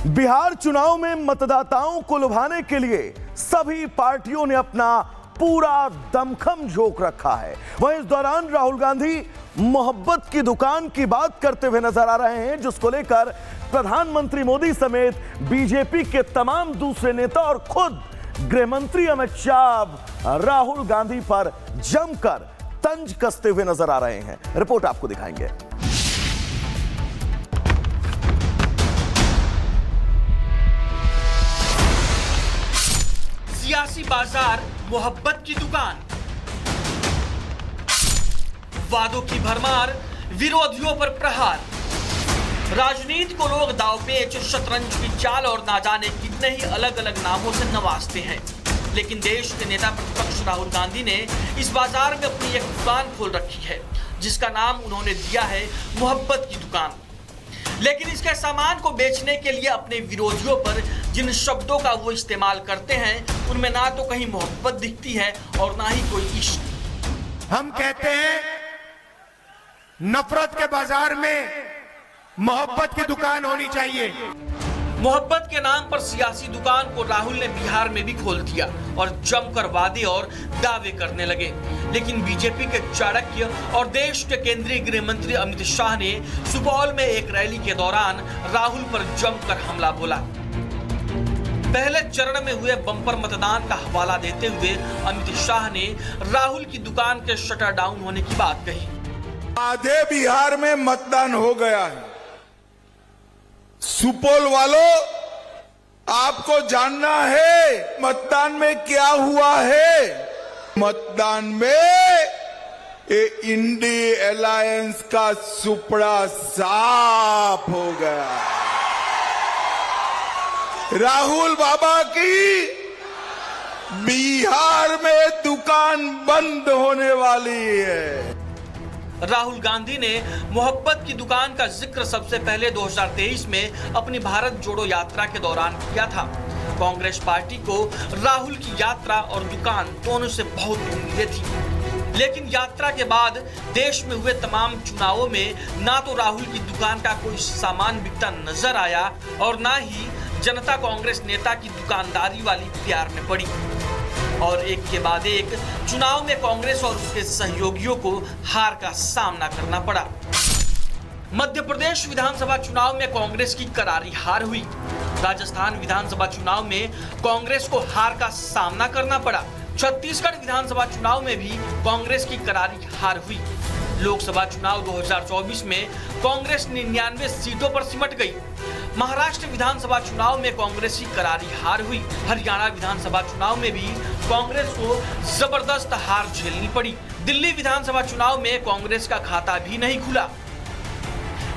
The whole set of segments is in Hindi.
बिहार चुनाव में मतदाताओं को लुभाने के लिए सभी पार्टियों ने अपना पूरा दमखम झोंक रखा है। वहीं इस दौरान राहुल गांधी मोहब्बत की दुकान की बात करते हुए नजर आ रहे हैं, जिसको लेकर प्रधानमंत्री मोदी समेत बीजेपी के तमाम दूसरे नेता और खुद गृह मंत्री अमित शाह राहुल गांधी पर जमकर तंज कसते हुए नजर आ रहे हैं। रिपोर्ट आपको दिखाएंगे। सियासी बाजार, मोहब्बत की दुकान, वादों की भरमार, विरोधियों पर प्रहार। राजनीति को लोग दांवपेच, शतरंज की चाल और ना जाने कितने ही अलग अलग नामों से नवाजते हैं, लेकिन देश के नेता प्रतिपक्ष राहुल गांधी ने इस बाजार में अपनी एक दुकान खोल रखी है, जिसका नाम उन्होंने दिया है मोहब्बत की दुकान। लेकिन इसके सामान को बेचने के लिए अपने विरोधियों पर जिन शब्दों का वो इस्तेमाल करते हैं, उनमें ना तो कहीं मोहब्बत दिखती है और ना ही कोई इश्क। हम कहते हैं नफरत के बाजार में मोहब्बत की दुकान होनी चाहिए। मोहब्बत के नाम पर सियासी दुकान को राहुल ने बिहार में भी खोल दिया और जमकर वादे और दावे करने लगे। लेकिन बीजेपी के चाणक्य और देश के केंद्रीय गृह मंत्री अमित शाह ने सुपौल में एक रैली के दौरान राहुल पर जमकर हमला बोला। पहले चरण में हुए बम्पर मतदान का हवाला देते हुए अमित शाह ने राहुल की दुकान के शटर डाउन होने की बात कही। आधे बिहार में मतदान हो गया है। सुपौल वालों, आपको जानना है मतदान में क्या हुआ है। मतदान में इंडी अलायंस का सुपड़ा साफ हो गया। राहुल बाबा की बिहार में दुकान बंद होने वाली है। राहुल गांधी ने मोहब्बत की दुकान का जिक्र सबसे पहले 2023 में अपनी भारत जोड़ो यात्रा के दौरान किया था। कांग्रेस पार्टी को राहुल की यात्रा और दुकान दोनों से बहुत उम्मीदें थी, लेकिन यात्रा के बाद देश में हुए तमाम चुनावों में ना तो राहुल की दुकान का कोई सामान बिकता नजर आया और ना ही जनता कांग्रेस नेता की दुकानदारी वाली प्यार में पड़ी। और एक के बाद एक चुनाव में कांग्रेस और उसके सहयोगियों को हार का सामना करना पड़ा। मध्य प्रदेश विधानसभा चुनाव में कांग्रेस की करारी हार हुई। राजस्थान विधानसभा चुनाव में कांग्रेस को हार का सामना करना पड़ा। छत्तीसगढ़ विधानसभा चुनाव में भी कांग्रेस की करारी हार हुई। लोकसभा चुनाव 2024 में कांग्रेस 99 सीटों पर सिमट गई। महाराष्ट्र विधानसभा चुनाव में कांग्रेस की करारी हार हुई। हरियाणा विधानसभा चुनाव में भी कांग्रेस को जबरदस्त हार झेलनी पड़ी। दिल्ली विधानसभा चुनाव में कांग्रेस का खाता भी नहीं खुला।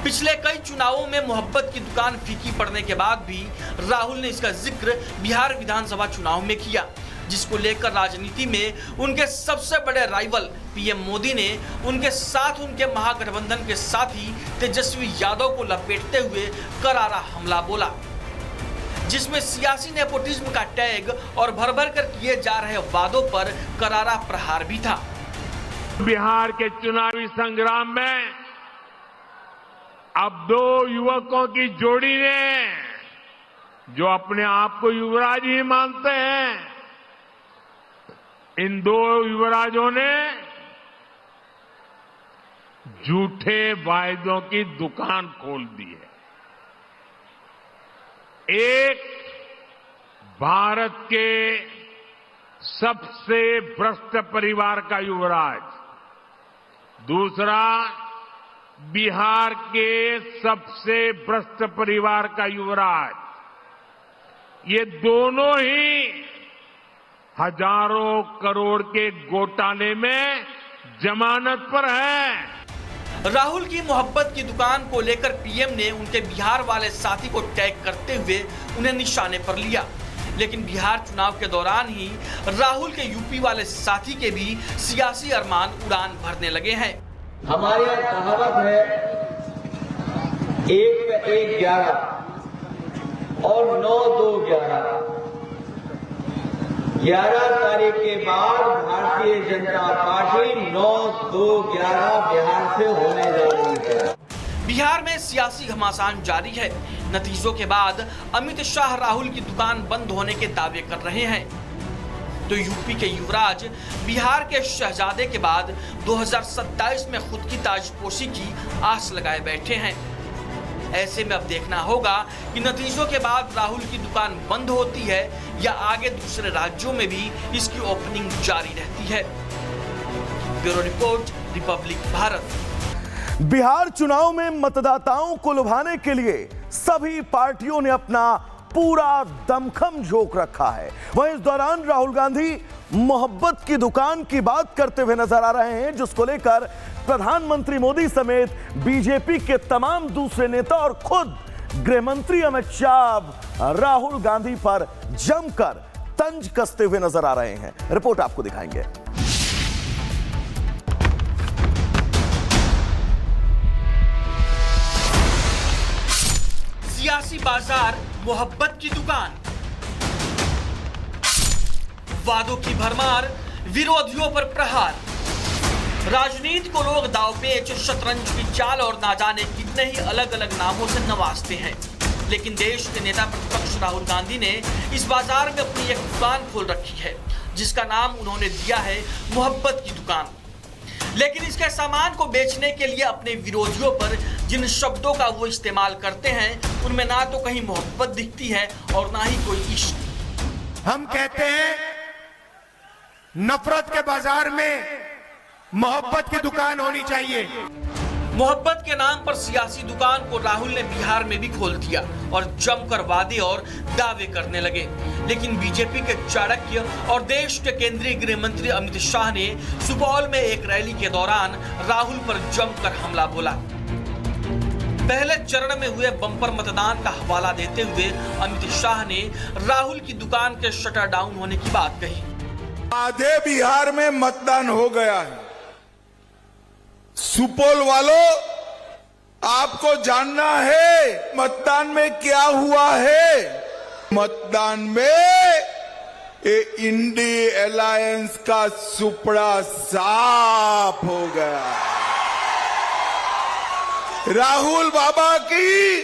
पिछले कई चुनावों में मोहब्बत की दुकान फीकी पड़ने के बाद भी राहुल ने इसका जिक्र बिहार विधानसभा चुनाव में किया, जिसको लेकर राजनीति में उनके सबसे बड़े राइवल पीएम मोदी ने उनके साथ उनके महागठबंधन के साथी तेजस्वी यादव को लपेटते हुए करारा हमला बोला, जिसमें सियासी नेपोटिज्म का टैग और भर भर कर किए जा रहे वादों पर करारा प्रहार भी था। बिहार के चुनावी संग्राम में अब दो युवकों की जोड़ी ने, जो अपने आप को युवराज ही मानते हैं, इन दो युवराजों ने झूठे वायदों की दुकान खोल दी है। एक भारत के सबसे भ्रष्ट परिवार का युवराज, दूसरा बिहार के सबसे भ्रष्ट परिवार का युवराज। ये दोनों ही हजारों करोड़ के घोटाले में जमानत पर है। राहुल की मोहब्बत की दुकान को लेकर पीएम ने उनके बिहार वाले साथी को टैग करते हुए उन्हें निशाने पर लिया, लेकिन बिहार चुनाव के दौरान ही राहुल के यूपी वाले साथी के भी सियासी अरमान उड़ान भरने लगे हैं। हमारे यहाँ कहावत है 1 पे 1 11 और 9 2 11। 11 तारीख के बाद भारतीय जनता पार्टी 9 2 11 बिहार से होने जा रही है। बिहार में सियासी घमासान जारी है। नतीजों के बाद अमित शाह राहुल की दुकान बंद होने के दावे कर रहे हैं, तो यूपी के युवराज बिहार के शहजादे के बाद 2027 में खुद की ताजपोशी की आस लगाए बैठे हैं। ऐसे में अब देखना होगा कि नतीजों के बाद राहुल की दुकान बंद होती है या आगे दूसरे राज्यों में भी इसकी ओपनिंग जारी रहती है। Bureau report, Republic Bharat. Bihar चुनाव में मतदाताओं को लुभाने के लिए सभी पार्टियों ने अपना पूरा दमखम झोंक रखा है। वहीं इस दौरान राहुल गांधी मोहब्बत की दुकान की बात करते हुए नजर आ रहे हैं, जिसको लेकर प्रधानमंत्री मोदी समेत बीजेपी के तमाम दूसरे नेता और खुद गृह मंत्री अमित शाह राहुल गांधी पर जमकर तंज कसते हुए नजर आ रहे हैं। रिपोर्ट आपको दिखाएंगे। सियासी बाजार, मोहब्बत की दुकान, वादों की भरमार, विरोधियों पर प्रहार। राजनीति को लोग दांवपेच, शतरंज की चाल और ना जाने कितने ही अलग अलग नामों से नवाजते हैं, लेकिन देश के नेता प्रतिपक्ष राहुल गांधी ने इस बाजार में अपनी एक दुकान खोल रखी है, जिसका नाम उन्होंने दिया है मोहब्बत की दुकान। लेकिन इसके सामान को बेचने के लिए अपने विरोधियों पर जिन शब्दों का वो इस्तेमाल करते हैं, उनमें ना तो कहीं मोहब्बत दिखती है और ना ही कोई इश्क। हम कहते हैं नफरत के बाजार में मोहब्बत की दुकान होनी चाहिए। मोहब्बत के नाम पर सियासी दुकान को राहुल ने बिहार में भी खोल दिया और जमकर वादे और दावे करने लगे। लेकिन बीजेपी के चाणक्य और देश के केंद्रीय गृह मंत्री अमित शाह ने सुपौल में एक रैली के दौरान राहुल पर जमकर हमला बोला। पहले चरण में हुए बम्पर मतदान का हवाला देते हुए अमित शाह ने राहुल की दुकान के शटर डाउन होने की बात कही। आधे बिहार में मतदान हो गया है। सुपौल वालों, आपको जानना है मतदान में क्या हुआ है। मतदान में ये इंडी अलायंस का सुपड़ा साफ हो गया। राहुल बाबा की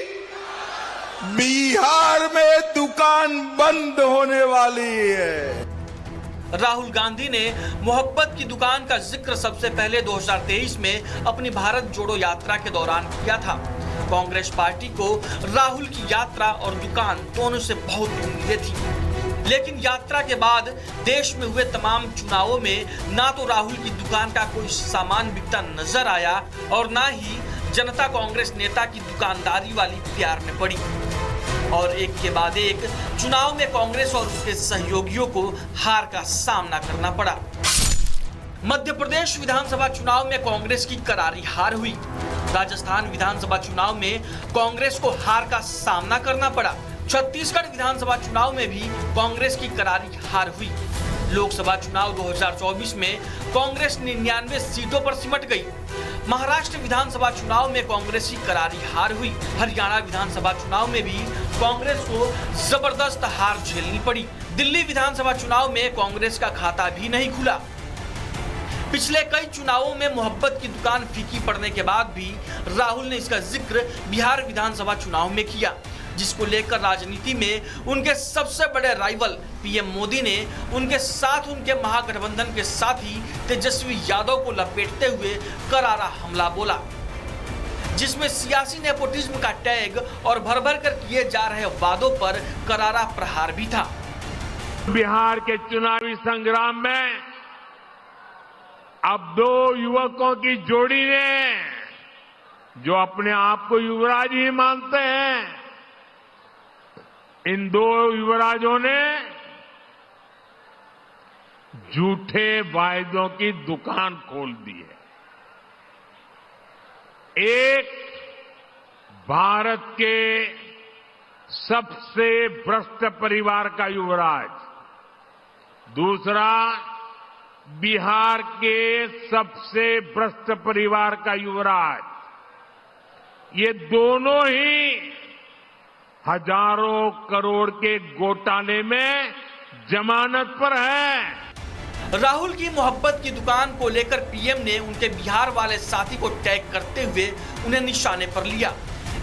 बिहार में दुकान बंद होने वाली है। राहुल गांधी ने मोहब्बत की दुकान का जिक्र सबसे पहले 2023 में अपनी भारत जोड़ो यात्रा के दौरान किया था। कांग्रेस पार्टी को राहुल की यात्रा और दुकान दोनों से बहुत उम्मीदें थी, लेकिन यात्रा के बाद देश में हुए तमाम चुनावों में ना तो राहुल की दुकान का कोई सामान बिकता नजर आया और ना ही जनता कांग्रेस नेता की दुकानदारी वाली प्यार में पड़ी। और एक के बाद एक चुनाव में कांग्रेस और उसके सहयोगियों को हार का सामना करना पड़ा। मध्य प्रदेश विधानसभा चुनाव में कांग्रेस की करारी हार हुई। राजस्थान विधानसभा चुनाव में कांग्रेस को हार का सामना करना पड़ा। छत्तीसगढ़ विधानसभा चुनाव में भी कांग्रेस की करारी हार हुई। लोकसभा चुनाव 2024 में कांग्रेस 99 सीटों पर सिमट गई। महाराष्ट्र विधानसभा चुनाव में कांग्रेस की करारी हार हुई। हरियाणा विधानसभा चुनाव में भी कांग्रेस को जबरदस्त हार झेलनी पड़ी। दिल्ली विधानसभा चुनाव में कांग्रेस का खाता भी नहीं खुला। पिछले कई चुनावों में मोहब्बत की दुकान फीकी पड़ने के बाद भी राहुल ने इसका जिक्र बिहार विधानसभा चुनाव में किया, जिसको लेकर राजनीति में उनके सबसे बड़े राइवल पीएम मोदी ने उनके साथ उनके महागठबंधन के साथी तेजस्वी यादव को लपेटते हुए करारा हमला बोला, जिसमें सियासी नेपोटिज्म का टैग और भर भर कर किए जा रहे वादों पर करारा प्रहार भी था। बिहार के चुनावी संग्राम में अब दो युवकों की जोड़ी ने, जो अपने आप को युवराज ही मानते हैं, इन दो युवराजों ने झूठे वायदों की दुकान खोल दी है। एक भारत के सबसे भ्रष्ट परिवार का युवराज, दूसरा बिहार के सबसे भ्रष्ट परिवार का युवराज। ये दोनों ही हजारों करोड़ के घोटाले में जमानत पर है। राहुल की मोहब्बत की दुकान को लेकर पीएम ने उनके बिहार वाले साथी को टैग करते हुए उन्हें निशाने पर लिया।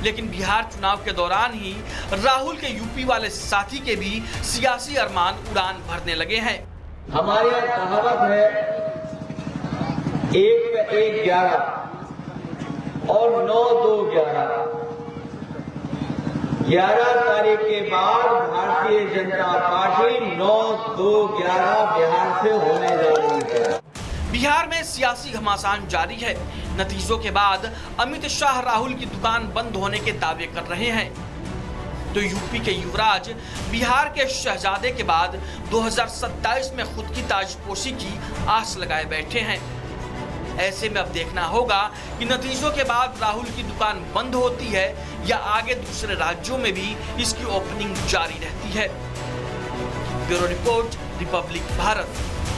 लेकिन बिहार चुनाव के दौरान ही राहुल के यूपी वाले साथी के भी सियासी अरमान उड़ान भरने लगे हैं। हमारे यहाँ कहावत है 1 पे 1 11 और 9 2 11। 11 तारीख के बाद भारतीय जनता पार्टी 9 2 11 बिहार से होने जा रही है। बिहार में सियासी घमासान जारी है। नतीजों के बाद अमित शाह राहुल की दुकान बंद होने के दावे कर रहे हैं, तो यूपी के युवराज बिहार के शहजादे के बाद 2027 में खुद की ताजपोशी की आस लगाए बैठे हैं। ऐसे में अब देखना होगा कि नतीजों के बाद राहुल की दुकान बंद होती है या आगे दूसरे राज्यों में भी इसकी ओपनिंग जारी रहती है। Bureau report, Republic Bharat.